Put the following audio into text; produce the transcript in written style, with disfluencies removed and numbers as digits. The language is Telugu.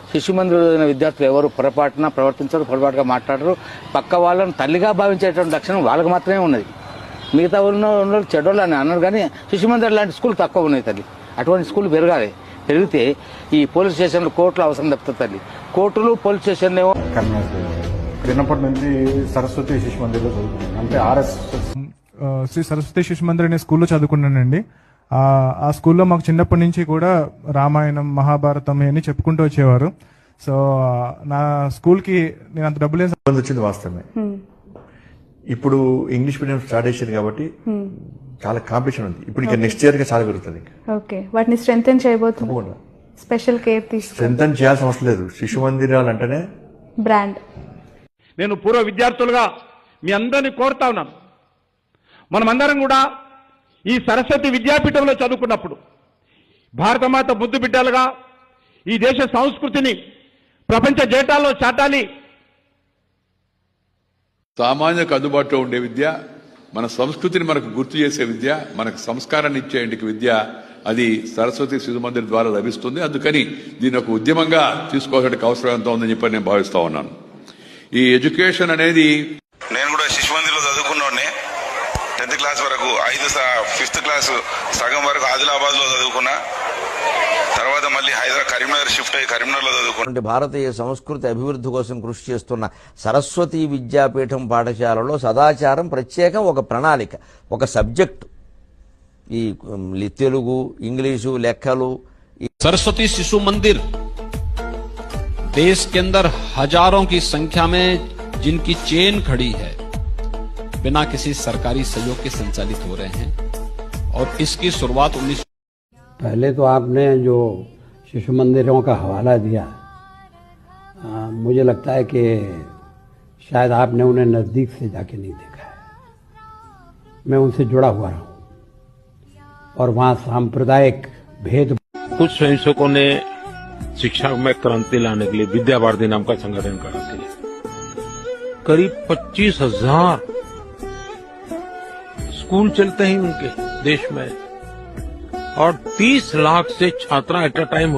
శిశు మందిర విద్యార్థులు ఎవరు పొరపాటున ప్రవర్తించరు, పొరపాటుగా మాట్లాడరు. పక్క వాళ్ళని తల్లిగా భావించేటువంటి లక్షణం వాళ్ళకి మాత్రమే ఉన్నది. మిగతా ఉన్న చెడ్డోళ్ళు అని అన్నారు, కానీ శిశు మందిర్ లాంటి స్కూల్ తక్కువ ఉన్నాయి తల్లి. అటువంటి స్కూల్ పెరగాలి. పెరిగితే ఈ పోలీస్ స్టేషన్లు, కోర్టులు అవసరం తప్పుతుంది తల్లి. కోర్టులు, పోలీస్ స్టేషన్లు ఏమో. చిన్నప్పటి నుంచి సరస్వతి శిశు మందిర్లో చదువుకున్నాను. అంటే శ్రీ సరస్వతి శిశు మందిర్ అనే స్కూల్లో చదువుకున్నానండి. ఆ స్కూల్లో మాకు చిన్నప్పటి నుంచి కూడా రామాయణం, మహాభారతం అని చెప్పుకుంటూ వచ్చేవారు. సో నా స్కూల్కి నేను అంత డబ్బులు వచ్చింది వాస్తవమే. ఇప్పుడు ఇంగ్లీష్ మీడియం స్టార్ట్ చేసింది కాబట్టి చాలా కాంపిటీషన్ ఉంది. ఇప్పుడు ఇంకా నెక్స్ట్ ఇయర్ గా చాలా పెరుగుతుంది. ఓకే, వాటిని స్ట్రెంథెన్ చేయబోతున్నారు. స్పెషల్ కేర్ తీసుకు స్ట్రెంథెన్ చేయాల్సిన అవసరం లేదు. శిశు మందిరాలు అంటేనే బ్రాండ్. నేను పూర్వ విద్యార్థులుగా మీ అందరినీ కోరుతా ఉన్నాను, మనమందరం కూడా ఈ సరస్వతి విద్యాపీఠంలో చదువుకున్నప్పుడు భారతమాత ముద్దు బిడ్డలుగా ఈ దేశ సంస్కృతిని ప్రపంచ జేటాల్లో చాటాలి. సామాన్యకు అందుబాటులో ఉండే విద్య, మన సంస్కృతిని మనకు గుర్తు చేసే విద్య, మనకు సంస్కారాన్ని ఇచ్చేందుకు విద్య, అది సరస్వతి శిశు మందిర్ ద్వారా లభిస్తుంది. అందుకని దీని ఒక ఉద్యమంగా తీసుకోవాల్సిన అవసరం ఎంత ఉందని చెప్పి నేను భావిస్తా ఉన్నాను. ఈ ఎడ్యుకేషన్ అనేది, నేను కూడా శిశు మందిర్లో చదువుకున్నోడ్నే. 10th క్లాస్ వరకు, 5th క్లాస్ సగం వరకు ఆదిలాబాద్ లో చదువుకున్నా. తర్వాత మళ్ళీ కరీంనగర్ షిఫ్ట్ అయ్యి కరీంనగర్లో చదువుకున్నా. భారతీయ సంస్కృతి అభివృద్ధి కోసం కృషి చేస్తున్న సరస్వతి విద్యాపీఠం పాఠశాలలో సదాచారం ప్రత్యేకం ఒక ప్రణాళిక, ఒక సబ్జెక్టు. ఈ తెలుగు, ఇంగ్లీషు, లెక్కలు. सरस्वती शिशु मंदिर देश के अंदर हजारों की संख्या में जिनकी चेन खड़ी है, बिना किसी सरकारी सहयोग के संचालित हो रहे हैं. और इसकी शुरुआत पहले तो आपने जो शिशु मंदिरों का हवाला दिया, मुझे लगता है कि शायद आपने उन्हें नजदीक से जाके नहीं देखा है. मैं उनसे जुड़ा हुआ रहा हूं और वहां सांप्रदायिक भेद. कुछ स्वयंसेवकों ने शिक्षा में क्रांति लाने के लिए विद्या भारती नाम का संगठन करा थे. करीब 25,000 स्कूल चलते हैं उनके देश में और 30 लाख से छात्रा एट अ टाइम